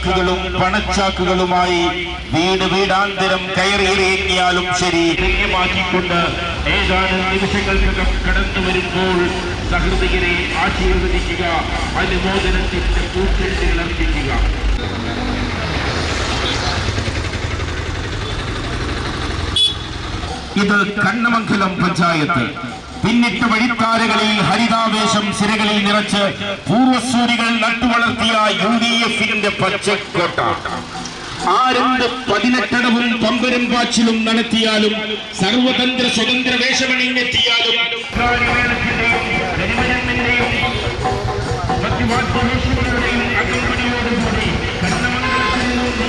ചാക്കുകളും പണച്ചാക്കുകളുമായി വീട് വീടാന്തരം കയറിയിറങ്ങിയാലും ശരി ധന്യമാക്കിക്കൊണ്ട് ഏതാനും നിമിഷങ്ങൾക്കകം കടന്നു വരുമ്പോൾ സഹൃദയരെ ആശീർവദിക്കുക, അനുമോദനത്തിന്റെ പൂച്ചെണ്ടുകൾ അർപ്പിക്കുക. ഇത് കണ്ണമംഗലം പഞ്ചായത്ത്. പിന്നിട്ട വഴിത്താരകളിൽ ഹരിതാവേശം സിരകളിൽ നിറച്ച് പൂർവസൂരികൾ നട്ടുവളർത്തിയ UDF-ന്റെ പച്ചക്കോട്ട. ആരെന്ത് 18 പമ്പരും പാച്ചിലും നടത്തിയാലും സർവതന്ത്ര സ്വതന്ത്ര വേഷമണിഞ്ഞെത്തിയാലും അകമ്പടിയോടുകൂടി കണ്ണമംഗലത്തിൽ നിന്നും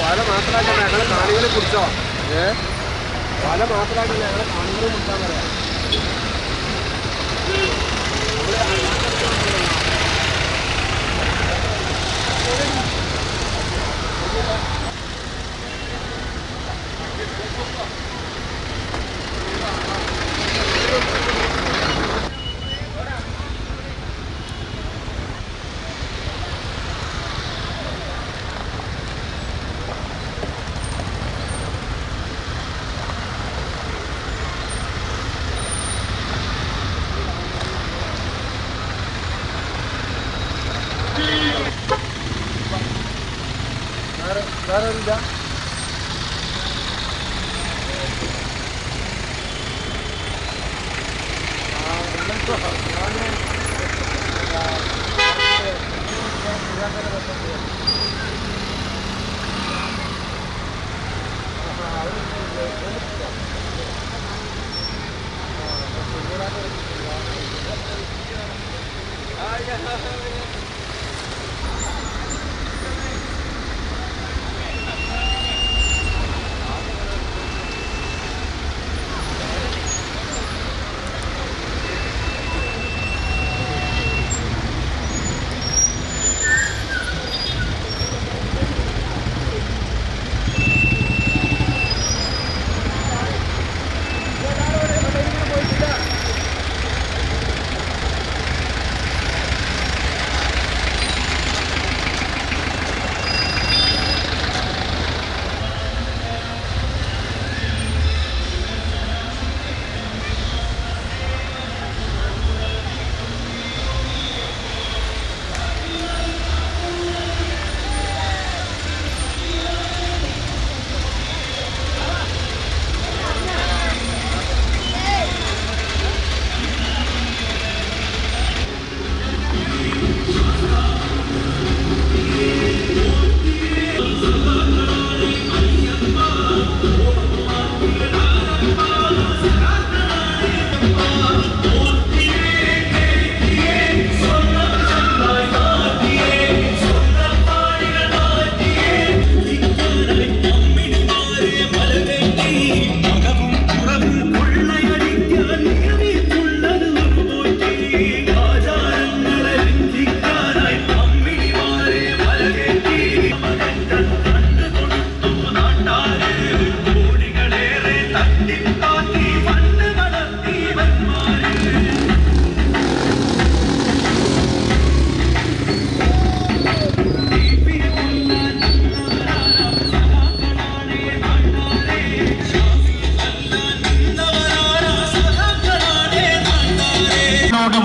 വല മാത്രമായിട്ട് ഞങ്ങൾ കാണികളെ കുടിച്ചോ? വല മാത്രമായിട്ട് ഞങ്ങൾ കാണികളെ കുടിച്ചാൽ പറയാം. വേറെ ഇല്ല.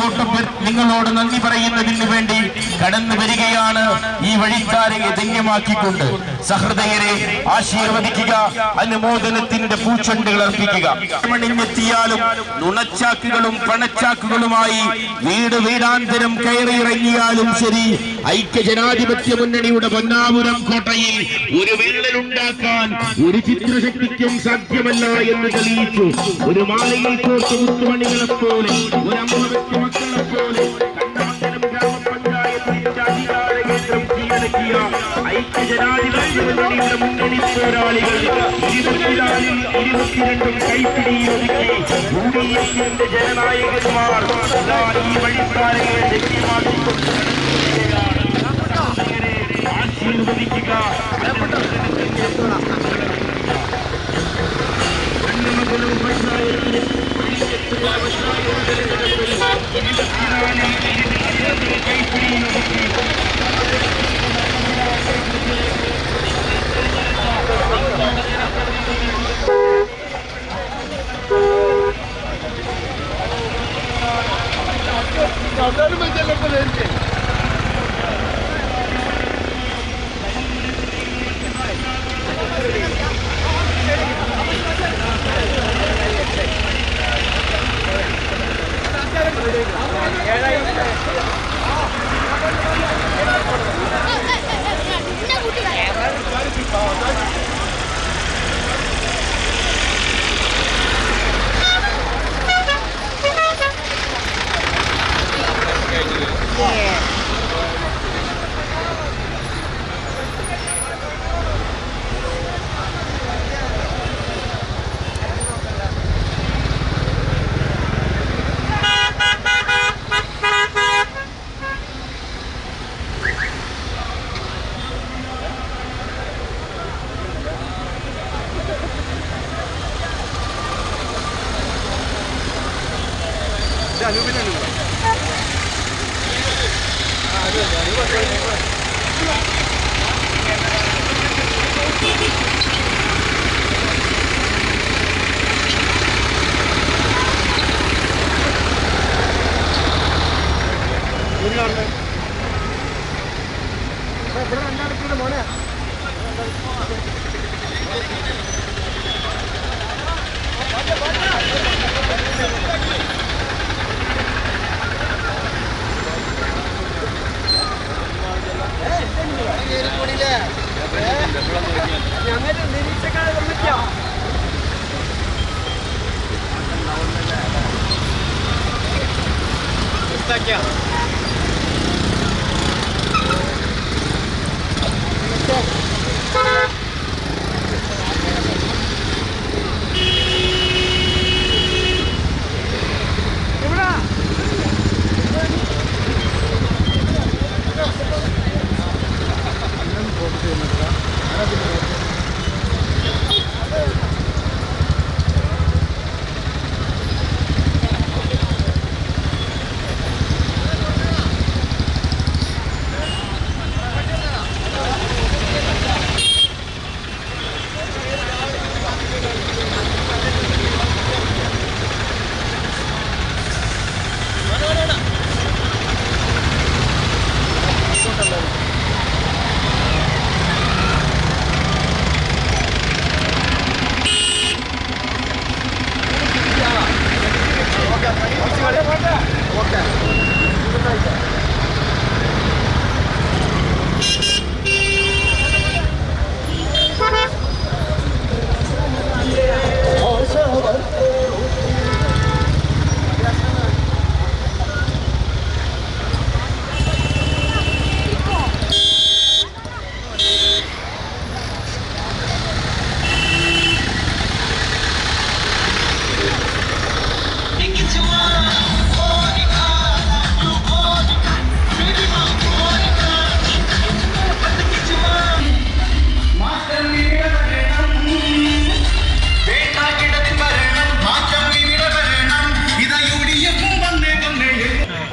കൂട്ടം പേർ നിങ്ങളോട് നന്ദി പറയുന്നതിന് വേണ്ടി കടന്നു വരികയാണ്. ഈ വഴിത്താരയെ ധന്യമാക്കിക്കൊണ്ട് സഹൃദയരെ ആശീർവദിക്കുക, അനുമോദനത്തിന്റെ പൂച്ചെണ്ടുകൾ അർപ്പിക്കുക. മണിഞ്ഞെത്തിയാലും നുണച്ചാക്കുകളും പണച്ചാക്കുകളുമായി വീട് വീടാന്തരം കയറിയിറങ്ങിയാലും ശരി, ഐക്യജനാധിപത്യ മുന്നണിയുടെ പൊന്നാപുരം കോട്ടയിൽ ഒരു വിള്ളലുണ്ടാക്കാൻ ഒരു ചിത്രശക്തിക്കും സാധ്യമല്ല എന്ന് തെളിയിച്ചു. ഒരു മാലയിൽ കോർത്ത് മുത്തുമണികളെ പോലെ, ഒരു അമ്മ വെച്ച മക്കളെ പോലെ കണ്ണമംഗലം ഗ്രാമപഞ്ചായത്തിന്റെ അധികാര കേന്ദ്രം കീഴടക്കിയ ഐക്യജനാധിപത്യ മുന്നണിയുടെ മുന്നണി പോരാളികൾ 24-ൽ 22 കൈപ്പിടിയിലൊതുക്കി യുഡിഎഫിന്റെ ജനനായകന്മാർ ഈ വഴിത്താരയെ ധന്യമാക്കിക്കൊണ്ട് ആശീർവദിക്കുക. കണ്ണമംഗലം പഞ്ചായത്തിലെ 24-ൽ 22 കൈപ്പിടിയിലൊതുക്കി മോനെ ഞങ്ങൾ നിരീക്ഷക്കാരെ നിർമ്മിക്കാം.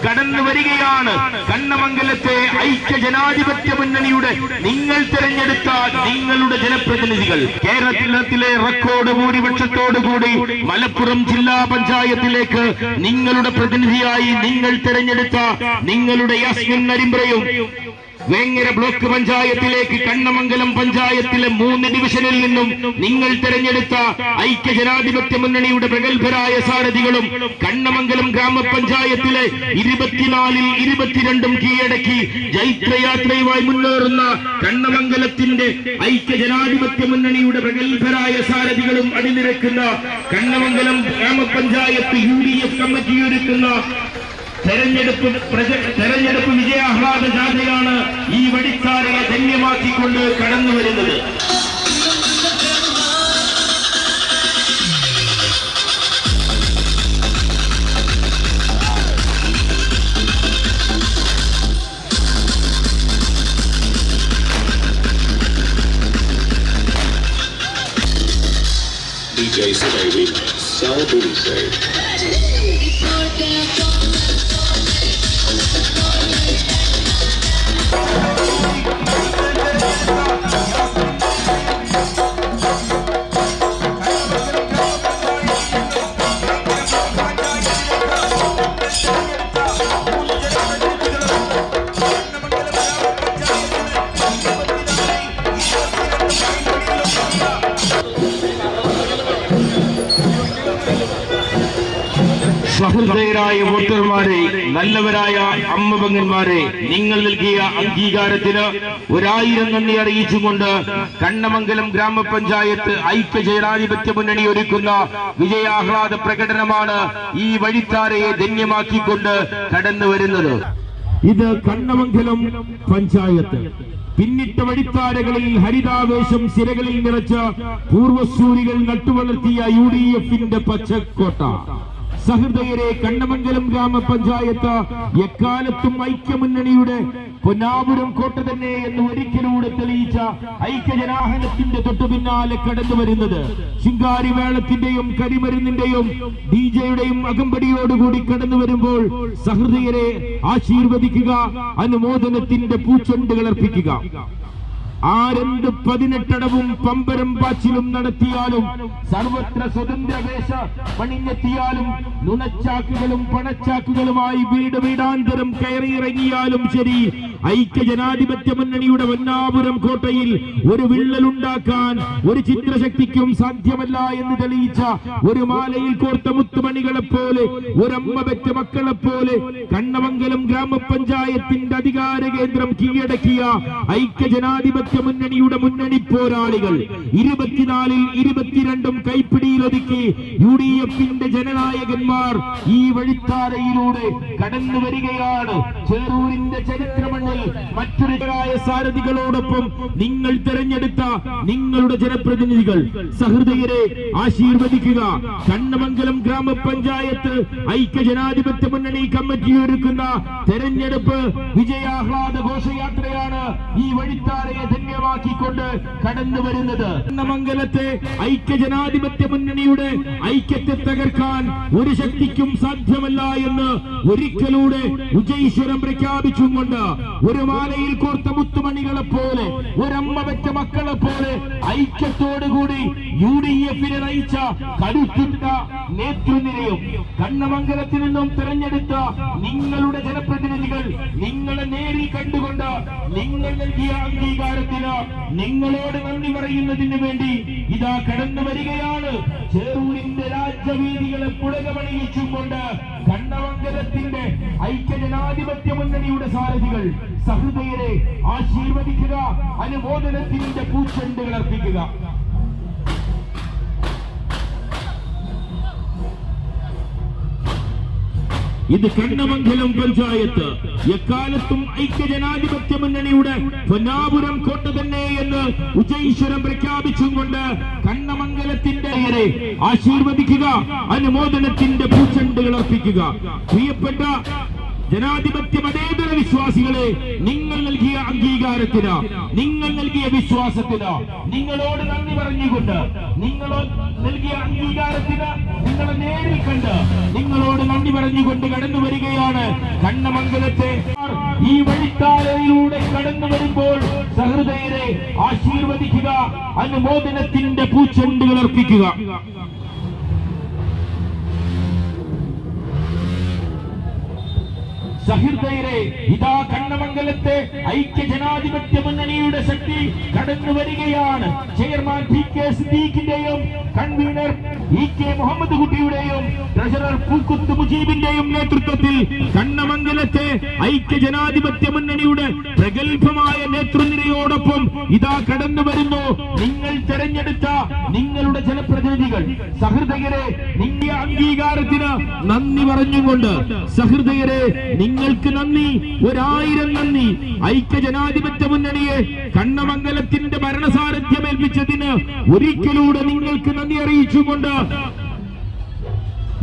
കടന്നു വരികയാണ്. കണ്ണമംഗലത്തെ ഐക്യ ജനാധിപത്യ മുന്നണിയുടെ നിങ്ങൾ തിരഞ്ഞെടുത്ത നിങ്ങളുടെ ജനപ്രതിനിധികൾ കേരളത്തിലെ റെക്കോർഡ് ഭൂരിപക്ഷത്തോടുകൂടി മലപ്പുറം ജില്ലാ പഞ്ചായത്തിലേക്ക് നിങ്ങളുടെ പ്രതിനിധിയായി നിങ്ങൾ തിരഞ്ഞെടുത്ത നിങ്ങളുടെ യാസ്മിൻ നരിമ്പ്രയും വേങ്ങര ബ്ലോക്ക് പഞ്ചായത്തിലേക്ക് കണ്ണമംഗലം പഞ്ചായത്തിലെ 3 ഡിവിഷനിൽ നിന്നും നിങ്ങൾ തെരഞ്ഞെടുത്ത ഐക്യ ജനാധിപത്യ മുന്നണിയുടെ പ്രഗത്ഭരായ സാരഥികളും കണ്ണമംഗലം ഗ്രാമപഞ്ചായത്തിലെ 24-ൽ 22 കീഴടക്കി ജൈത്രയാത്രയുമായി മുന്നേറുന്ന കണ്ണമംഗലത്തിന്റെ ഐക്യ ജനാധിപത്യ മുന്നണിയുടെ പ്രഗത്ഭരായ സാരഥികളും അണിനിരക്കുന്ന കണ്ണമംഗലം ഗ്രാമപഞ്ചായത്ത് UDF കമ്മിറ്റിയൊരുക്കുന്ന തെരഞ്ഞെടുപ്പ് വിജയാഹ്ലാദ ജാഥയാണ് ഈ വഴിത്താരയെ ധന്യമാക്കിക്കൊണ്ട് കടന്നു വരുന്നത്. DJ Baby, Sal Booty സഹൃദയരായ വോട്ടർമാരെ, നല്ലവരായ അമ്മപെങ്ങന്മാരെ, നിങ്ങൾ നൽകിയ അംഗീകാരത്തിന് 1000 നന്ദി അറിയിച്ചുകൊണ്ട് കണ്ണമംഗലം ഗ്രാമപഞ്ചായത്ത് ഐക്യ ജനാധിപത്യ മുന്നണി ഒരുക്കുന്ന വിജയാഹ്ലാദ പ്രകടനമാണ് ഈ വഴിത്താരയെ ധന്യമാക്കിക്കൊണ്ട് കടന്നു വരുന്നത്. ഇത് കണ്ണമംഗലം പഞ്ചായത്ത് പിന്നിട്ട വഴിത്താരകളിൽ ഹരിതാവേശം സിരകളിൽ നിറച്ച പൂർവസൂരികൾ നട്ടുവളർത്തിയ UDF-ന്റെ പച്ചക്കോട്ട. സഹൃദയരെ, കണ്ണമംഗലം ഗ്രാമപഞ്ചായത്ത് എക്കാലത്തും ഐക്യമുന്നണിയുടെ പൊന്നാപുരം കോട്ട തന്നെ എന്ന് ഒരിക്കലൂടെ തെളിയിച്ച ഐക്യജനാഹനത്തിന്റെ തൊട്ടു പിന്നാലെ കടന്നു വരുന്നത് ശിങ്കാരിമേളത്തിന്റെയും കരിമരുന്നിന്റെയും DJയുടെയും അകമ്പടിയോടുകൂടി കടന്നു വരുമ്പോൾ സഹൃദയരെ ആശീർവദിക്കുക, അനുമോദനത്തിന്റെ പൂച്ചെണ്ടുകൾ അർപ്പിക്കുക. ആരെന്ത് 18 പമ്പരം പാച്ചിലും നടത്തിയാലും, സർവത്ര സ്വതന്ത്രവേശ പണിഞ്ഞെത്തിയാലും, നുണച്ചാക്കുകളും പണച്ചാക്കുകളുമായി വീട് വീടാന്തരം കയറിയിറങ്ങിയാലും ശരി, ഐക്യ ജനാധിപത്യ മുന്നണിയുടെ പൊന്നാപുരം കോട്ടയിൽ ഒരു വിള്ളലുണ്ടാക്കാൻ ഒരു ചിത്രശക്തിക്കും സാധ്യമല്ല എന്ന് തെളിയിച്ച, ഒരു മാലയിൽ കോർത്ത മുത്തുമണികളെ പോലെ, ഒരമ്മ പെറ്റ മക്കളെ പോലെ കണ്ണമംഗലം ഗ്രാമപഞ്ചായത്തിന്റെ അധികാര കേന്ദ്രം കീഴടക്കിയ ഐക്യ ജനാധിപത്യ മുന്നണിയുടെ മുന്നണി പോരാളികൾ 24-ൽ 22 കൈപ്പിടിയിലൊതുക്കി UDF-ന്റെ ജനനായകന്മാർ ഈ വഴിത്താരയിലൂടെ കടന്നു വരികയാണ്. ചേറൂരിന്റെ ചരിത്രമണ്ണിൽ മറ്റൊരു സാരഥികളോടൊപ്പം നിങ്ങൾ തെരഞ്ഞെടുത്ത നിങ്ങളുടെ ജനപ്രതിനിധികൾ. സഹൃദയരെ, ആശീർവദിക്കുക. കണ്ണമംഗലം ഗ്രാമപഞ്ചായത്ത് ഐക്യ ജനാധിപത്യ മുന്നണി കമ്മിറ്റി ഒരുക്കുന്ന തെരഞ്ഞെടുപ്പ് വിജയാഹ്ലാദ ഘോഷയാത്രയാണ് ഈ വഴിത്താരയെ ധന്യമാക്കിക്കൊണ്ട് കടന്നു വരുന്നത്. കണ്ണമംഗലത്തെ ഐക്യ ജനാധിപത്യ മുന്നണിയുടെ ഐക്യത്തെ തകർക്കാൻ ഒരു ശക്തിക്കും സാധ്യമല്ല എന്ന് ഒരിക്കലൂടെ വിജയീശ്വരം പ്രഖ്യാപിച്ചും കൊണ്ട്, ഒരു മാലയിൽ കോർത്ത മുത്തുമണികളെ പോലെ, ഒരമ്മ പെറ്റ മക്കളെ പോലെ ഐക്യത്തോടുകൂടി UDF-നെ നയിച്ച കരുത്തുറ്റ നേതൃനിരയും കണ്ണമംഗലത്തിൽ നിന്നും തെരഞ്ഞെടുത്ത നിങ്ങളുടെ ജനപ്രതിനിധികൾ നിങ്ങളെ നേരിൽ കണ്ടുകൊണ്ട് നിങ്ങൾ നൽകിയ അംഗീകാരത്തിന് നിങ്ങളോട് നന്ദി പറയുന്നതിന് വേണ്ടി ഇതാ കടന്നു വരികയാണ്. ചേറൂരിന്റെ രാജ്യവീതികളെ പുളകമണിയിച്ചും കൊണ്ട് കണ്ണമംഗലത്തിന്റെ ഐക്യ ജനാധിപത്യ മുന്നണിയുടെ സാരഥികൾ. സഹൃദയരെ, ആശീർവദിക്കുക, അനുമോദനത്തിന്റെ പൂച്ചെണ്ടുകൾ അർപ്പിക്കുക. ഇത് കണ്ണമംഗലം പഞ്ചായത്ത് എക്കാലത്തും ഐക്യ ജനാധിപത്യ മുന്നണിയുടെ പൊന്നാപുരം കോട്ട തന്നെ എന്ന് വിജയീശ്വരം പ്രഖ്യാപിച്ചും കൊണ്ട് കണ്ണമംഗലത്തിന്റെ ആശീർവദിക്കുക, അനുമോദനത്തിന്റെ പൂച്ചെണ്ടുകൾ അർപ്പിക്കുക. പ്രിയപ്പെട്ട ജനാധിപത്യ മതേതര വിശ്വാസികളെ, നിങ്ങൾ നൽകിയ അംഗീകാരത്തിന്, നിങ്ങൾ നൽകിയ വിശ്വാസത്തിന് നിങ്ങളോട് നന്ദി പറഞ്ഞുകൊണ്ട്, നിങ്ങൾ നൽകിയ അംഗീകാരത്തിന് നിങ്ങളെ നേരിൽ കണ്ട് നിങ്ങളോട് നന്ദി പറഞ്ഞുകൊണ്ട് കടന്നു വരികയാണ് കണ്ണമംഗലത്തെ. ഈ വഴിത്താരയിലൂടെ കടന്നു വരുമ്പോൾ സഹൃദയരെ ആശീർവദിക്കുക, അനുമോദനത്തിന്റെ പൂച്ചെണ്ടുകൾ അർപ്പിക്കുക. സഹൃദയരെ, ഇതാ കണ്ണമംഗലത്തെ ഐക്യ ജനാധിപത്യ മുന്നണിയുടെ ശക്തി കടന്നു വരികയാണ്. ചെയർമാൻ PK സിദ്ദീഖിന്റെയും കൺവീനർ EK മുഹമ്മദ് കുട്ടിയുടെയും ട്രഷറർ പൂക്കുത്ത് മുജീബിന്റെയും നേതൃത്വത്തിൽ കണ്ണമംഗലത്തെ ഐക്യ ജനാധിപത്യ മുന്നണിയുടെ പ്രഗത്ഭമായ നേതൃനിരയോടൊപ്പം ഇതാ കടന്നു വരുന്നു നിങ്ങൾ തെരഞ്ഞെടുത്ത നിങ്ങളുടെ ജനപ്രതിനിധികൾ. സഹൃദയരെ, നിങ്ങളുടെ അംഗീകാരത്തിന് നന്ദി പറഞ്ഞുകൊണ്ട്, സഹൃദയരെ നിങ്ങൾക്ക് നന്ദി, 1000 നന്ദി. ഐക്യ ജനാധിപത്യ മുന്നണിയെ കണ്ണമംഗലത്തിന്റെ ഭരണസാരഥ്യം ഏൽപ്പിച്ചതിന് ഒരിക്കലൂടെ നിങ്ങൾക്ക് നന്ദി അറിയിച്ചുകൊണ്ട്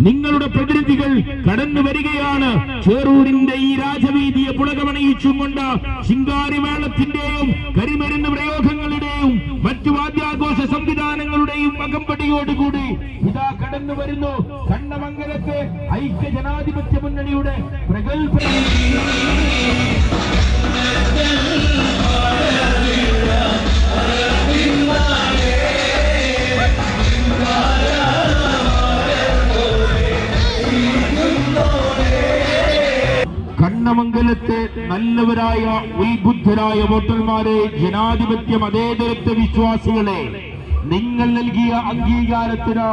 നിങ്ങളുടെ പ്രതിനിധികൾ കടന്നു വരികയാണ്. ചേറൂരിന്റെ ഈ രാജവീതിയെ പുളകമണിയിച്ചുകൊണ്ട് ശിങ്കാരിമേളത്തിന്റെയും കരിമരുന്ന് പ്രയോഗങ്ങളുടെയും മറ്റു വാദ്യാഘോഷ സംവിധാനങ്ങളുടെയും അകമ്പടിയോടുകൂടി ഇതാ കടന്നു വരുന്നു കണ്ണമംഗലത്തെ ഐക്യ ജനാധിപത്യ മുന്നണിയുടെ പ്രഗത്ഭ. കണ്ണമംഗലത്തെ നല്ലവരായ ഉത്ബുദ്ധരായ വോട്ടർമാരെ, ജനാധിപത്യ മതേതരത്വ വിശ്വാസികളെ, നിങ്ങൾ നൽകിയ അംഗീകാരത്തിന്,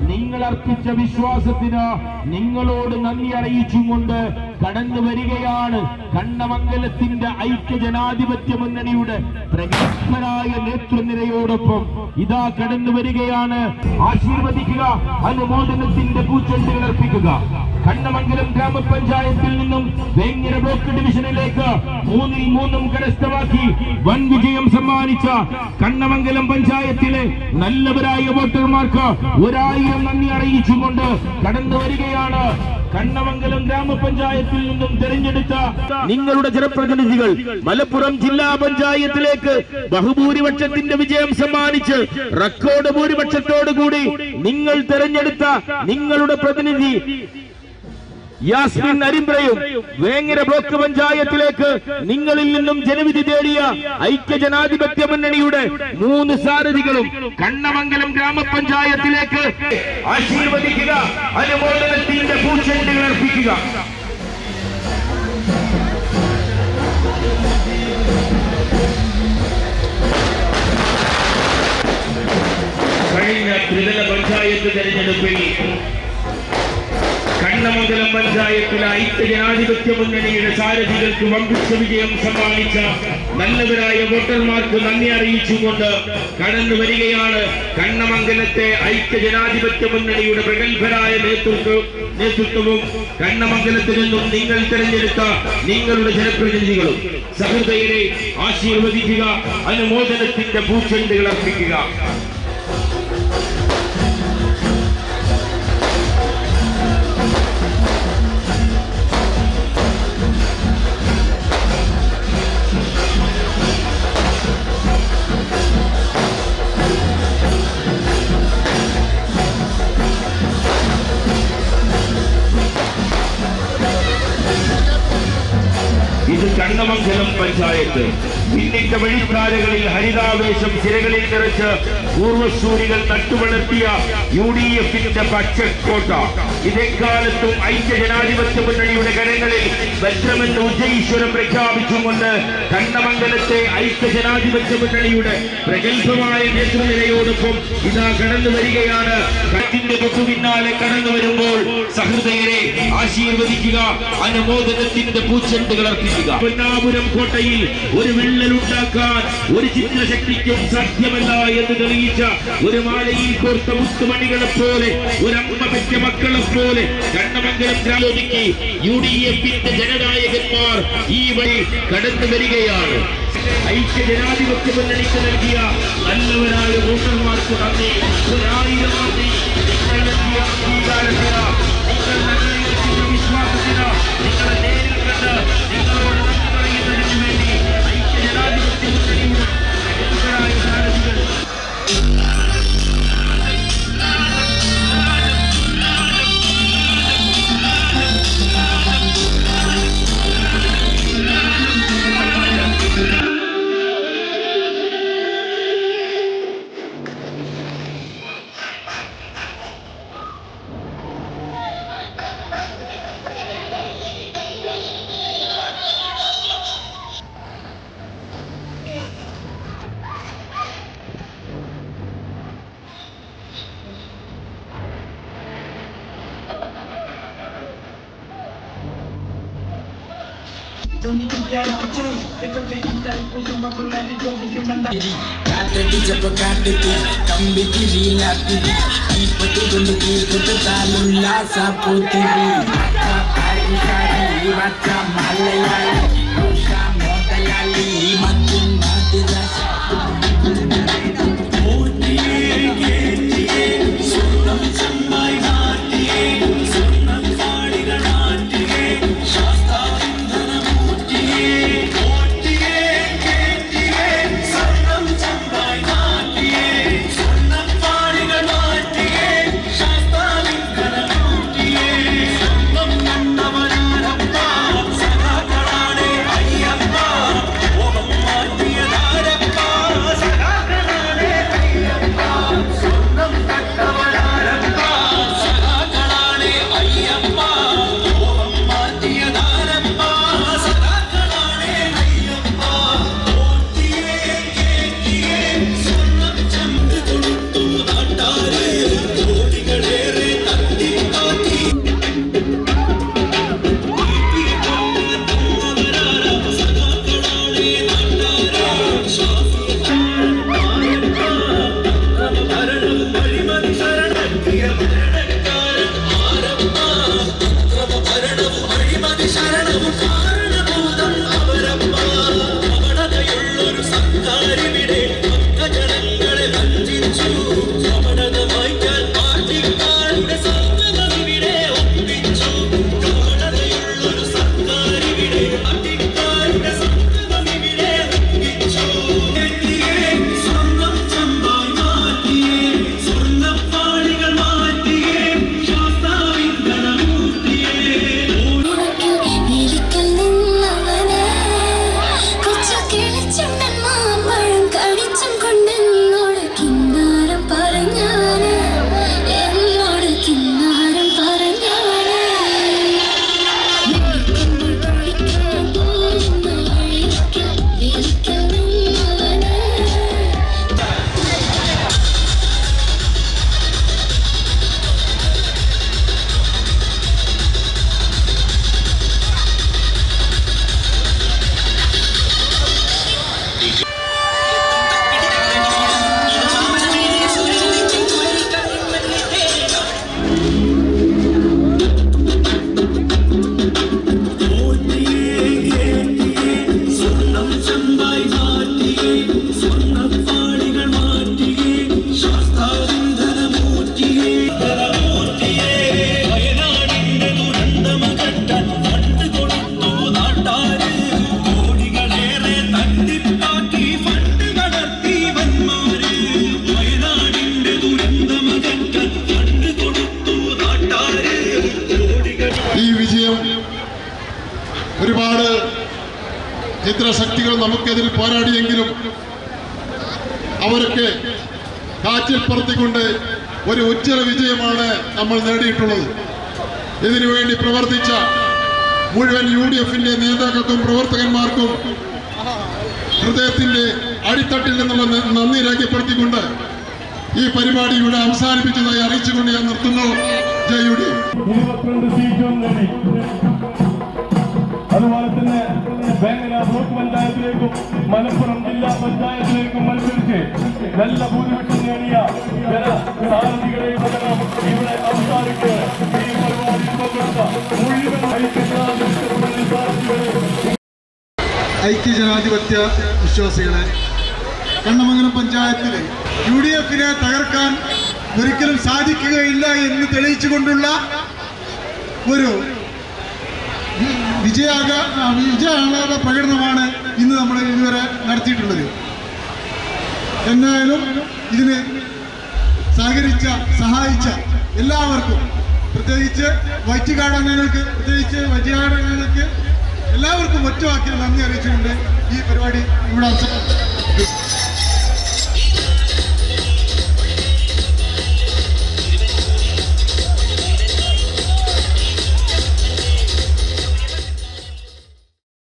നിങ്ങൾ അർപ്പിച്ച വിശ്വാസത്തിന് നിങ്ങളോട് നന്ദി അറിയിച്ചുകൊണ്ട് കടന്നു വരികയാണ് കണ്ണമംഗലത്തിന്റെ ഐക്യ ജനാധിപത്യ മുന്നണിയുടെ പ്രഗത്ഭരായ നേതൃനിരയോടൊപ്പം ഇതാ കടന്നു വരികയാണ്. ആശീർവദിക്കുക, അനുമോദനത്തിന്റെ പൂച്ചെണ്ടുകൾ അർപ്പിക്കുക. കണ്ണമംഗലം ഗ്രാമപഞ്ചായത്തിൽ നിന്നും വേങ്ങര ബ്ലോക്ക് ഡിവിഷനിലേക്ക് 3-ൽ 3 കരസ്ഥമാക്കി വൻ വിജയം സമ്മാനിച്ച കണ്ണമംഗലം പഞ്ചായത്തിലെ നല്ലവരായ വോട്ടർമാർക്ക് 1000 നന്ദി അറിയിച്ചുകൊണ്ട് കടന്നു വരികയാണ് കണ്ണമംഗലം ഗ്രാമപഞ്ചായത്തിൽ നിന്നും തെരഞ്ഞെടുത്ത നിങ്ങളുടെ ജനപ്രതിനിധികൾ. മലപ്പുറം ജില്ലാ പഞ്ചായത്തിലേക്ക് ബഹുഭൂരിപക്ഷത്തിന്റെ വിജയം സമ്മാനിച്ച് റെക്കോർഡ് ഭൂരിപക്ഷത്തോടുകൂടി നിങ്ങൾ തെരഞ്ഞെടുത്ത നിങ്ങളുടെ പ്രതിനിധി യാസ്മിൻ അരിമ്പ്രയും വേങ്ങര ബ്ലോക്ക് പഞ്ചായത്തിലേക്ക് നിങ്ങളിൽ നിന്നും ജനവിധി തേടിയ ഐക്യ ജനാധിപത്യ മുന്നണിയുടെ 3 സാരഥികളും കണ്ണമംഗലം ഗ്രാമപഞ്ചായത്തിലേക്ക് ആശീർവദിക്കുക, അനുമോദനത്തിന്റെ പൂച്ചെണ്ടുകൾ അർപ്പിക്കുക. കഴിഞ്ഞ ത്രിതല പഞ്ചായത്ത് തെരഞ്ഞെടുപ്പിൽ കണ്ണമംഗലം പഞ്ചായത്തിലെ ഐക്യ ജനാധിപത്യ മുന്നണിയുടെ സാരഥികൾക്ക് വമ്പിച്ച വിജയം സമ്മാനിച്ച നല്ലവരായ വോട്ടർമാർക്ക് നന്ദി അറിയിച്ചുകൊണ്ട് കടന്നു വരികയാണ് കണ്ണമംഗലത്തെ ഐക്യ ജനാധിപത്യ മുന്നണിയുടെ പ്രഗത്ഭരായ നേതൃത്വവും കണ്ണമംഗലത്തിൽ നിന്നും നിങ്ങൾ തെരഞ്ഞെടുത്ത നിങ്ങളുടെ ജനപ്രതിനിധികളും. സഹൃദയരെ, ആശീർവദിക്കുക, അനുമോദനത്തിന്റെ പൂച്ചെണ്ടുകൾ അർപ്പിക്കുക. ഇത് കണ്ണമംഗലം പഞ്ചായത്ത്. പിന്നിട്ട വഴിത്താരകളിൽ ഹരിതാവേശം സിരകളിൽ നിറച്ച് പൂർവ്വസൂരികൾ നട്ടുവളർത്തിയ UDFന്റെ പച്ചക്കോട്ട. ഇതെക്കാലത്തും ഐക്യ ജനാധിപത്യ മുന്നണിയുടെ കരങ്ങളിൽ ഭദ്രമെന്ന് ഉജ്ജയീശ്വരം പ്രഖ്യാപിച്ചുകൊണ്ട് കണ്ണമംഗലത്തെ ഐക്യ ജനാധിപത്യ മുന്നണിയുടെ പ്രഗത്ഭമായ നേതൃനിരയോടൊപ്പം ഇതാ കടന്നു വരികയാണ്. കത്തിന്റെ തൊട്ടു പിന്നാലെ കടന്നു വരുമ്പോൾ സഹൃദയരെ ആശീർവദിക്കുക, അനുമോദനത്തിന്റെ പൂച്ചെണ്ടുകൾ അർപ്പിക്കുക. പൊന്നാപുരം കോട്ടയിൽ ഒരു വിള്ളലുണ്ടാക്കാൻ ഒരു ചിത്രശക്തിക്കും സാധ്യമല്ല എന്ന് തെളിയിച്ച ഒരു മാലയിൽ കോർത്ത മുത്തുമണികളെ പോലെ, ഒരമ്മ പെറ്റ മക്കളെ പോലെ കണ്ണമംഗലം ഗ്രാമോദിക്ക് UDFന്റെ ജനനായകന്മാർ ഈ വഴി കടന്നു വരികയാണ്. ഐക്യ ജനാധിപത്യ മുന്നണിക്ക് നൽകിയ നല്ലവരായ വോട്ടർമാർക്ക് നന്ദി, 1000 നന്ദി. നിങ്ങൾ നൽകിയ അംഗീകാരത്തിന്, നിങ്ങൾ നൽകിയ വിശ്വാസത്തിന്, നിങ്ങളെ നേരിൽ ഒരുപാട് ചിത്രശക്തികൾ നമുക്കെതിൽ പോരാടിയെങ്കിലും അവരൊക്കെ കാറ്റിൽ പറത്തിക്കൊണ്ട് ഒരു ഉജ്ജ്വല വിജയമാണ് നമ്മൾ നേടിയിട്ടുള്ളത്. ഇതിനുവേണ്ടി പ്രവർത്തിച്ച മുഴുവൻ UDFന്റെ നേതാക്കൾക്കും പ്രവർത്തകന്മാർക്കും ഹൃദയത്തിന്റെ അടിത്തട്ടിൽ നിന്നുള്ള നന്ദി രേഖപ്പെടുത്തിക്കൊണ്ട് ഈ പരിപാടി ഇവിടെ അവസാനിപ്പിച്ചതായി അറിയിച്ചുകൊണ്ട് ഞാൻ നിർത്തുന്നു. ജയ് UDF. 22 സീറ്റും നേടി. അതുപോലെ തന്നെ വേങ്ങര ബ്ലോക്ക് പഞ്ചായത്തിലേക്കും മലപ്പുറം ജില്ലാ പഞ്ചായത്തിലേക്കും മത്സരിച്ച് നല്ല ഭൂരിപക്ഷം നേടിയ ജനസാരഥികളെ ഇവിടെ അവസാനിക്ക് ഈ പരിപാടിയിൽ പങ്കെടുത്ത മുഴുവൻ ഐക്യജനാധിപത്യ വിശ്വാസികളെ, കണ്ണമംഗലം പഞ്ചായത്തിൽ UDFനെ തകർക്കാൻ ഒരിക്കലും സാധിക്കുകയില്ല എന്ന് തെളിയിച്ചുകൊണ്ടുള്ള ഒരു വിജയാഹ്ലാദ പ്രകടനമാണ് ഇന്ന് നമ്മൾ ഇതുവരെ നടത്തിയിട്ടുള്ളത്. എന്നാലും ഇതിന് സഹായിച്ച എല്ലാവർക്കും, പ്രത്യേകിച്ച് വൈറ്റുകാടങ്ങൾക്ക് എല്ലാവർക്കും ഒറ്റവാക്കിൽ നന്ദി അറിയിച്ചുകൊണ്ട് ഈ പരിപാടി ഇവിടെ അവസാനിപ്പിക്കുന്നു.